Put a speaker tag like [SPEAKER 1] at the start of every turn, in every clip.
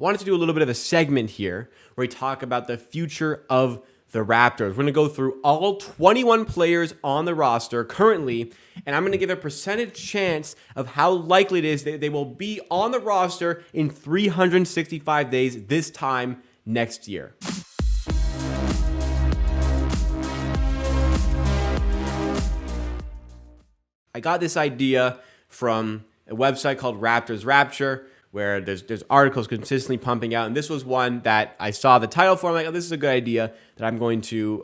[SPEAKER 1] wanted to do a little bit of a segment here where we talk about the future of the Raptors. We're going to go through all 21 players on the roster currently, and I'm going to give a percentage chance of how likely it is that they will be on the roster in 365 days this time next year. I got this idea from a website called Raptors Raptor, where there's articles consistently pumping out, and this was one that I saw the title for. I'm like, oh, this is a good idea that I'm going to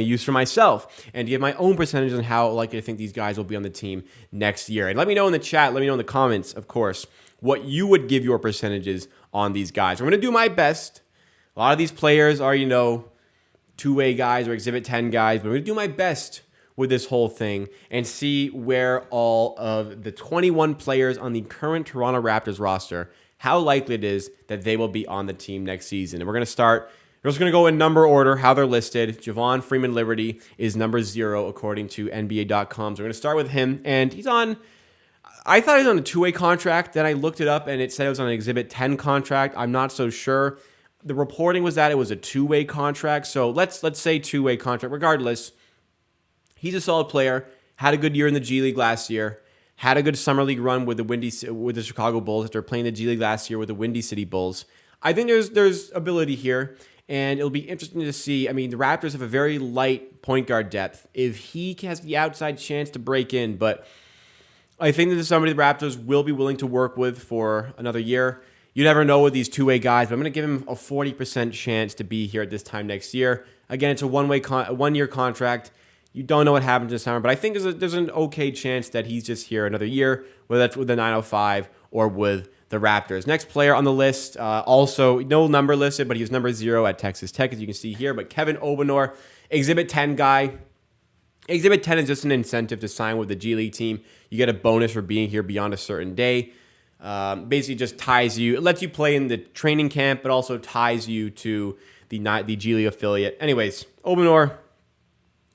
[SPEAKER 1] use for myself and give my own percentage on how likely I think these guys will be on the team next year. And let me know in the chat, let me know in the comments, of course, what you would give your percentages on these guys. I'm going to do my best. A lot of these players are, two-way guys or Exhibit 10 guys, but I'm going to do my best with this whole thing and see where all of the 21 players on the current Toronto Raptors roster, how likely it is that they will be on the team next season. And we're just going to go in number order, how they're listed. Javon Freeman Liberty is number 0 according to NBA.com. So we're going to start with him, and I thought he was on a two-way contract. Then I looked it up, and it said it was on an Exhibit 10 contract. I'm not so sure. The reporting was that it was a two-way contract. So let's say two-way contract. Regardless, he's a solid player, had a good year in the G League last year, had a good summer league run with the Chicago Bulls after playing the G League last year with the Windy City Bulls. I think there's ability here, and it'll be interesting to see. I mean, the Raptors have a very light point guard depth. If he has the outside chance to break in, but I think this is somebody the Raptors will be willing to work with for another year. You never know with these two-way guys, but I'm going to give him a 40% chance to be here at this time next year. Again, it's a one-year contract. You don't know what happens this summer, but I think there's an okay chance that he's just here another year, whether that's with the 905 or with the Raptors. Next player on the list, also no number listed, but he was number 0 at Texas Tech, as you can see here. But Kevin Obanor, Exhibit 10 guy. Exhibit 10 is just an incentive to sign with the G League team. You get a bonus for being here beyond a certain day. Basically just ties you, it lets you play in the training camp, but also ties you to the G League affiliate. Anyways, Obanor,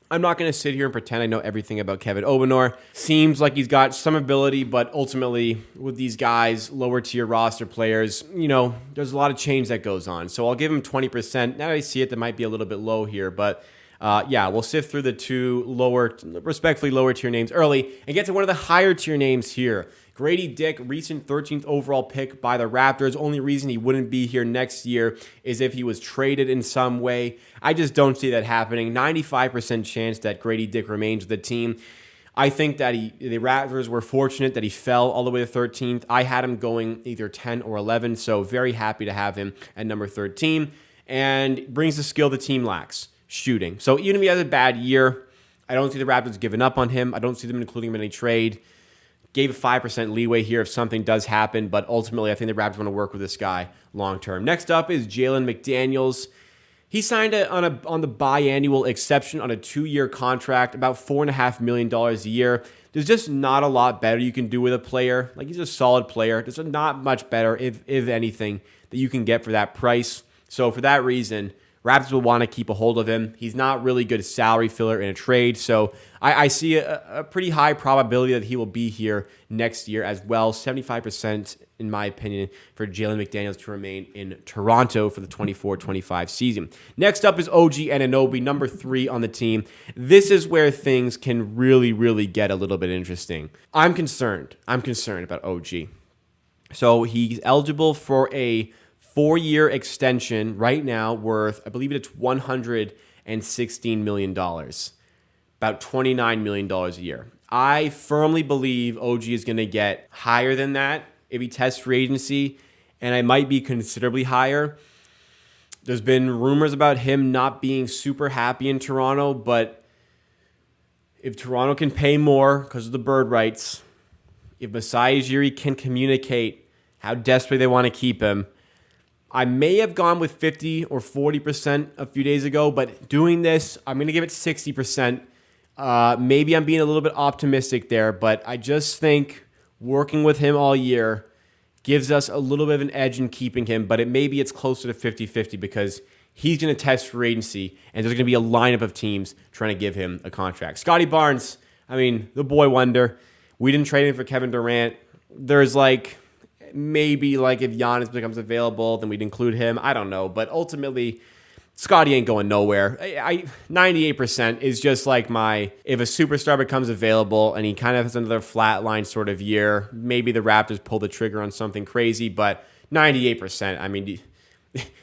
[SPEAKER 1] I'm not going to sit here and pretend I know everything about Kevin Obanor. Seems like he's got some ability, but ultimately with these guys, lower tier roster players, there's a lot of change that goes on. So I'll give him 20%. Now that I see it, that might be a little bit low here, but we'll sift through the two respectfully lower tier names early and get to one of the higher tier names here. Grady Dick, recent 13th overall pick by the Raptors. Only reason he wouldn't be here next year is if he was traded in some way. I just don't see that happening. 95% chance that Grady Dick remains with the team. I think that the Raptors were fortunate that he fell all the way to 13th. I had him going either 10 or 11, so very happy to have him at number 13. And brings the skill the team lacks, shooting. So even if he has a bad year, I don't see the Raptors giving up on him. I don't see them including him in any trade. Gave a 5% leeway here if something does happen, but ultimately I think the Raptors want to work with this guy long term. Next up is Jalen McDaniels. He signed on the biannual exception on a 2-year contract, about $4.5 million a year. There's just not a lot better you can do with a player. Like, he's a solid player. There's not much better, if anything, that you can get for that price. So for that reason, Raptors will want to keep a hold of him. He's not really good salary filler in a trade, so I see a pretty high probability that he will be here next year as well. 75%, in my opinion, for Jalen McDaniels to remain in Toronto for the 24-25 season. Next up is OG Anunoby, number 3 on the team. This is where things can really, really get a little bit interesting. I'm concerned about OG. So he's eligible for a 4-year extension right now worth, I believe it's $116 million, about $29 million a year. I firmly believe OG is going to get higher than that if he tests free agency, and I might be considerably higher. There's been rumors about him not being super happy in Toronto, but if Toronto can pay more because of the bird rights, if Masai Ujiri can communicate how desperately they want to keep him, I may have gone with 50 or 40% a few days ago, but doing this, I'm going to give it 60%. Maybe I'm being a little bit optimistic there, but I just think working with him all year gives us a little bit of an edge in keeping him, but maybe it's closer to 50-50 because he's going to test free agency, and there's going to be a lineup of teams trying to give him a contract. Scotty Barnes, the boy wonder. We didn't trade him for Kevin Durant. There's Maybe like if Giannis becomes available, then we'd include him. I don't know. But ultimately, Scotty ain't going nowhere. 98% is just like if a superstar becomes available and he kind of has another flatline sort of year, maybe the Raptors pull the trigger on something crazy, but 98%, I mean,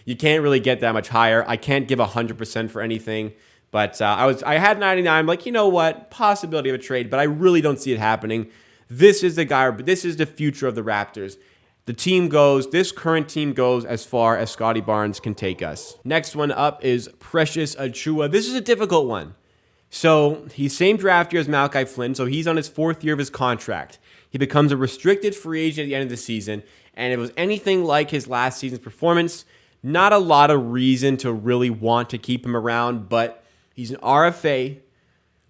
[SPEAKER 1] you can't really get that much higher. I can't give 100% for anything, but I had 99. I'm like, you know what? Possibility of a trade, but I really don't see it happening. This is the guy, this is the future of the Raptors. This current team goes as far as Scotty Barnes can take us. Next one up is Precious Achiuwa. This is a difficult one. So he's same draft year as Malachi Flynn, so he's on his 4th year of his contract. He becomes a restricted free agent at the end of the season, and if it was anything like his last season's performance, not a lot of reason to really want to keep him around, but he's an RFA.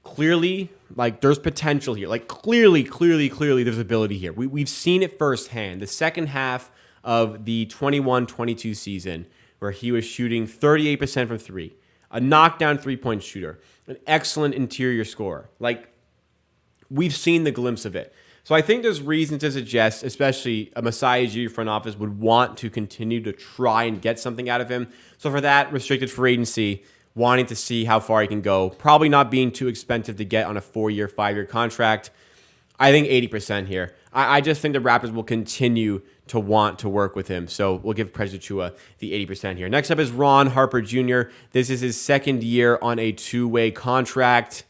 [SPEAKER 1] Clearly, like, there's potential here. Like, clearly, there's ability here. We've seen it firsthand. The second half of the 21-22 season, where he was shooting 38% from three, a knockdown three-point shooter, an excellent interior scorer. Like, we've seen the glimpse of it. So I think there's reason to suggest, especially a Masai Ujiri front office would want to continue to try and get something out of him. So for that, restricted free agency, wanting to see how far he can go, probably not being too expensive to get on a 4-year, 5-year contract. I think 80% here. I just think the Raptors will continue to want to work with him. So we'll give Precious Achiuwa the 80% here. Next up is Ron Harper Jr. This is his 2nd year on a 2-way contract.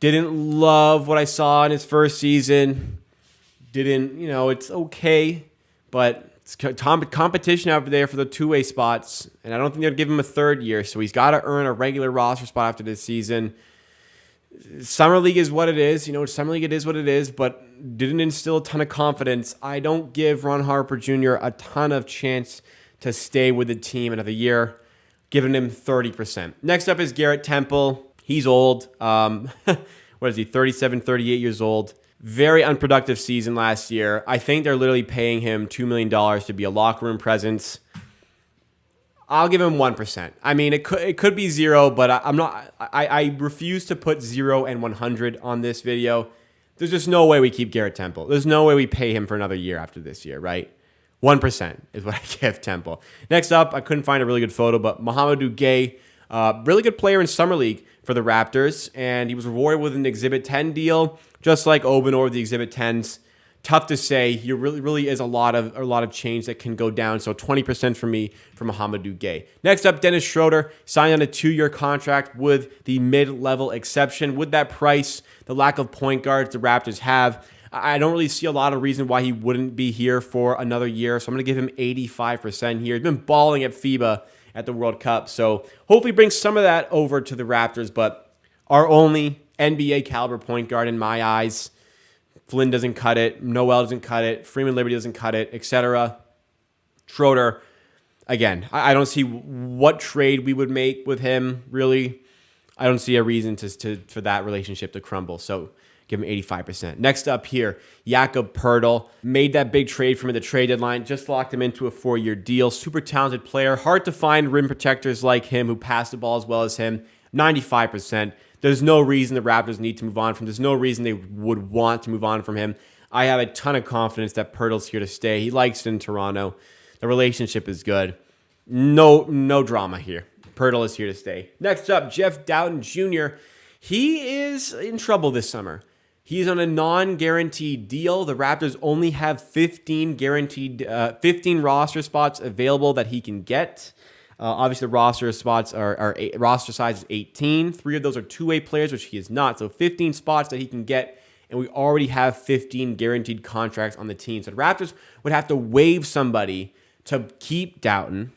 [SPEAKER 1] Didn't love what I saw in his first season. It's okay, but it's competition out there for the 2-way spots, and I don't think they'll give him a 3rd year, so he's got to earn a regular roster spot after this season. Summer League is what it is. Summer League it is what it is, but didn't instill a ton of confidence. I don't give Ron Harper Jr. a ton of chance to stay with the team another year, giving him 30%. Next up is Garrett Temple. He's old. What is he, 37, 38 years old. Very unproductive season last year. I think they're literally paying him $2 million to be a locker room presence. I'll give him 1%. I mean, it could be 0, but I refuse to put 0 and 100 on this video. There's just no way we keep Garrett Temple. There's no way we pay him for another year after this year, right? 1% is what I give Temple. Next up, I couldn't find a really good photo, but Mohamedou Gay, really good player in Summer League for the Raptors, and he was rewarded with an Exhibit 10 deal, just like Obanor with the Exhibit 10s. Tough to say. There really is a lot of change that can go down. So 20% for me for Mohamedou Gay. Next up, Dennis Schroeder signed on a 2-year contract with the mid-level exception. With that price, the lack of point guards the Raptors have, I don't really see a lot of reason why he wouldn't be here for another year. So I'm going to give him 85% here. He's been balling at FIBA at the World Cup. So hopefully bring some of that over to the Raptors. But our only NBA caliber point guard in my eyes. Flynn doesn't cut it. Noel doesn't cut it. Freeman Liberty doesn't cut it, etc. Schroeder, again, I don't see what trade we would make with him, really. I don't see a reason for that relationship to crumble. So give him 85%. Next up here, Jakob Poeltl. Made that big trade from the trade deadline. Just locked him into a 4-year deal. Super talented player. Hard to find rim protectors like him who pass the ball as well as him. 95%. There's no reason the Raptors need to move on from him. There's no reason they would want to move on from him. I have a ton of confidence that Poeltl's here to stay. He likes it in Toronto. The relationship is good. No drama here. Poeltl is here to stay. Next up, Jeff Dowtin Jr. He is in trouble this summer. He's on a non-guaranteed deal. The Raptors only have 15 roster spots available that he can get. Obviously, the roster spots roster size is 18. 3 of those are 2-way players, which he is not. So 15 spots that he can get, and we already have 15 guaranteed contracts on the team. So the Raptors would have to waive somebody to keep Dowtin.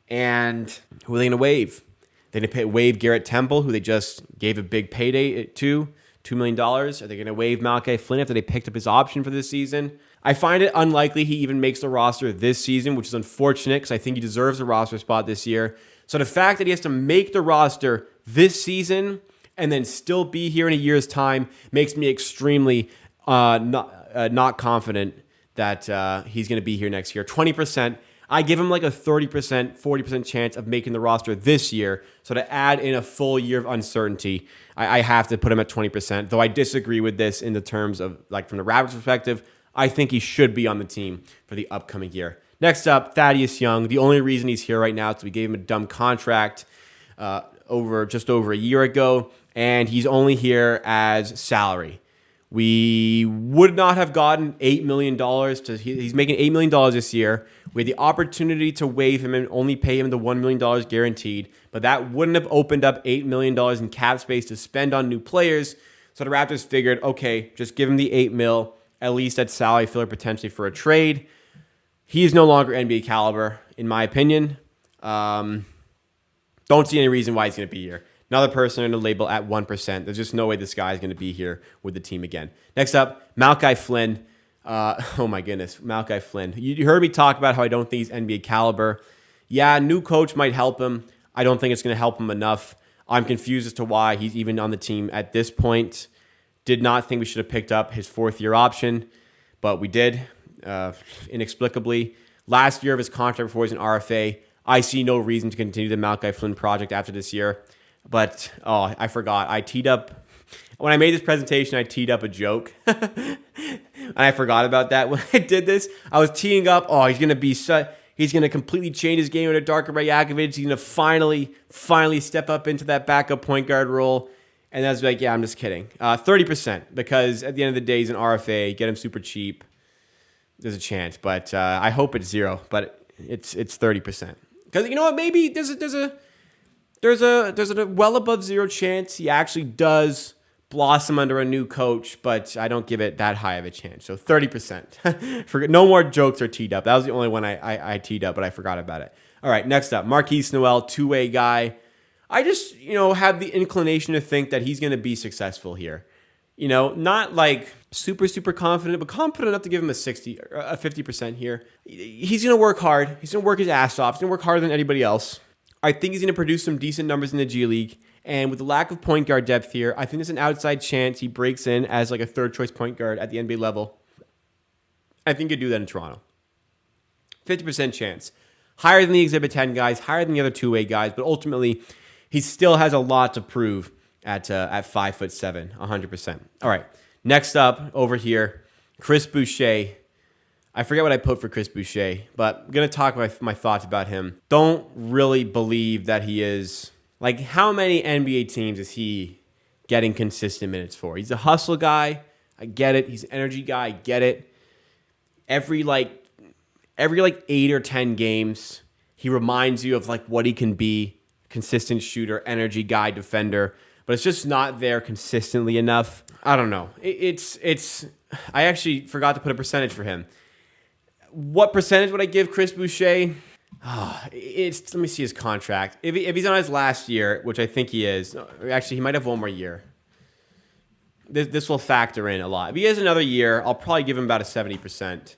[SPEAKER 1] And who are they going to waive? They're going to waive Garrett Temple, who they just gave a big payday to, $2 million. Are they going to waive Malachi Flynn after they picked up his option for this season? I find it unlikely he even makes the roster this season, which is unfortunate because I think he deserves a roster spot this year. So the fact that he has to make the roster this season and then still be here in a year's time makes me extremely not confident that he's going to be here next year. 20%. I give him like a 30%, 40% chance of making the roster this year. So to add in a full year of uncertainty, I have to put him at 20%. Though I disagree with this in the terms of, like, from the Raptors perspective, I think he should be on the team for the upcoming year. Next up, Thaddeus Young. The only reason he's here right now is we gave him a dumb contract just over a year ago, and he's only here as salary. We would not have gotten $8 million. He's making $8 million this year. We had the opportunity to waive him and only pay him the $1 million guaranteed, but that wouldn't have opened up $8 million in cap space to spend on new players. So the Raptors figured, okay, just give him the $8 million, at least at salary filler potentially for a trade. He is no longer NBA caliber, in my opinion. Don't see any reason why he's going to be here. Another person in the label at 1%. There's just no way this guy is going to be here with the team again. Next up, Malachi Flynn. Oh my goodness, Malachi Flynn. You heard me talk about how I don't think he's NBA caliber. Yeah, new coach might help him. I don't think it's going to help him enough. I'm confused as to why he's even on the team at this point. Did not think we should have picked up his fourth-year option, but we did, inexplicably. Last year of his contract before he's an RFA. I see no reason to continue the Malachi Flynn project after this year. But, I forgot. When I made this presentation, I teed up a joke. And I forgot about that. When I did this, I was teeing up, he's going to completely change his game under Darko Rajakovic. He's going to finally step up into that backup point guard role. And I was like, yeah, I'm just kidding. 30%, because at the end of the day, he's an RFA. Get him super cheap. There's a chance. But I hope it's 0. But it's 30%. Because you know what? Maybe there's a well above 0 chance he actually does blossom under a new coach, but I don't give it that high of a chance. So 30%. No more jokes are teed up. That was the only one I teed up, but I forgot about it. All right, next up, Marquise Noel, two-way guy. I just, have the inclination to think that he's going to be successful here. Not like super, super confident, but confident enough to give him a 50% here. He's going to work hard. He's going to work his ass off. He's going to work harder than anybody else. I think he's going to produce some decent numbers in the G League. And with the lack of point guard depth here, I think there's an outside chance he breaks in as like a third-choice point guard at the NBA level. I think he'd do that in Toronto. 50% chance. Higher than the Exhibit 10 guys, higher than the other two-way guys, but ultimately, he still has a lot to prove at 5'7", 100%. All right, next up over here, Chris Boucher. I forget what I put for Chris Boucher, but I'm going to talk about my thoughts about him. Don't really believe that he is... Like, how many NBA teams is he getting consistent minutes for? He's a hustle guy. I get it. He's an energy guy. I get it. Every 8 or 10 games, he reminds you of like what he can be. Consistent shooter, energy guy, defender. But it's just not there consistently enough. I don't know. I actually forgot to put a percentage for him. What percentage would I give Chris Boucher? Let me see his contract. If he's on his last year, which I think he is, actually he might have one more year. This will factor in a lot. If he has another year, I'll probably give him about a 70%.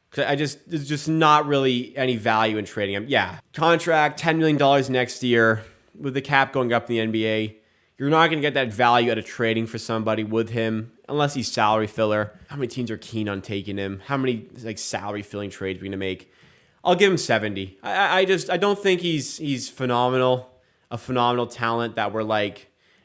[SPEAKER 1] Because there's just not really any value in trading him. Yeah, contract $10 million next year with the cap going up in the NBA. You're not going to get that value out of trading for somebody with him unless he's salary filler. How many teams are keen on taking him? How many salary filling trades are we going to make? I'll give him 70. I don't think he's phenomenal, a phenomenal talent that we're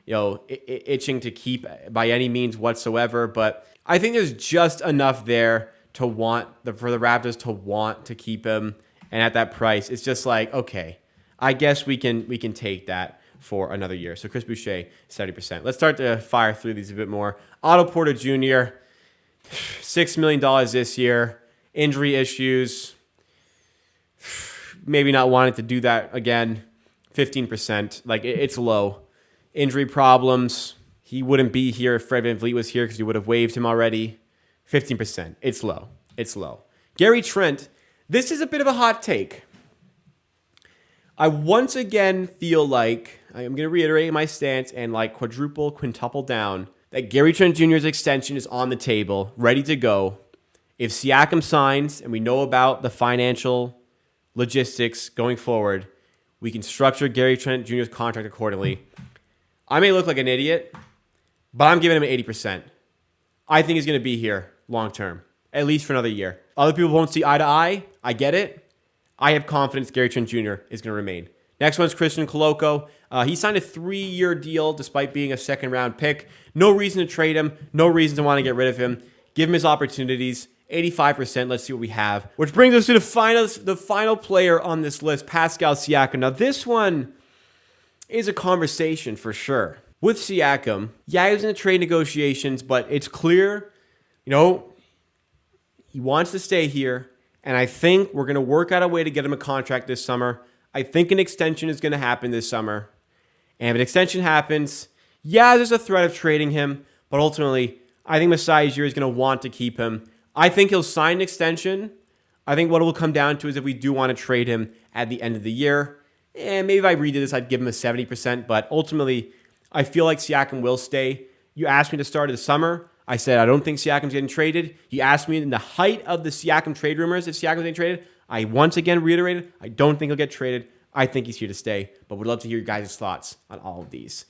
[SPEAKER 1] itching to keep by any means whatsoever. But I think there's just enough there for the Raptors to want to keep him. And at that price, it's just like, okay, I guess we can take that for another year. So Chris Boucher, 70%. Let's start to fire through these a bit more. Otto Porter Jr., $6 million this year. Injury issues. Maybe not wanting to do that again. 15%. It's low. Injury problems. He wouldn't be here if Fred VanVleet was here because you would have waived him already. 15%. It's low. It's low. Gary Trent. This is a bit of a hot take. I once again feel like I'm going to reiterate my stance and quintuple down that Gary Trent Jr.'s extension is on the table, ready to go. If Siakam signs and we know about the financial logistics going forward, we can structure Gary Trent Jr.'s contract accordingly. I may look like an idiot, but I'm giving him 80%. I think he's going to be here long term, at least for another year. Other people won't see eye to eye. I get it. I have confidence Gary Trent Jr. is going to remain. Next one's Christian Koloko. He signed a 3-year deal despite being a second-round pick. No reason to trade him. No reason to want to get rid of him. Give him his opportunities. 85%. Let's see what we have. Which brings us to the final player on this list, Pascal Siakam. Now, this one is a conversation for sure. With Siakam, yeah, he was in the trade negotiations, but it's clear, he wants to stay here. And I think we're going to work out a way to get him a contract this summer. I think an extension is going to happen this summer. And if an extension happens, yeah, there's a threat of trading him. But ultimately, I think Masai Ujiri is going to want to keep him. I think he'll sign an extension. I think what it will come down to is if we do want to trade him at the end of the year. And maybe if I redid this, I'd give him a 70%. But ultimately, I feel like Siakam will stay. You asked me to start of the summer. I said I don't think Siakam's getting traded. You asked me in the height of the Siakam trade rumors if Siakam's getting traded. I once again reiterated, I don't think he'll get traded. I think he's here to stay. But would love to hear your guys' thoughts on all of these.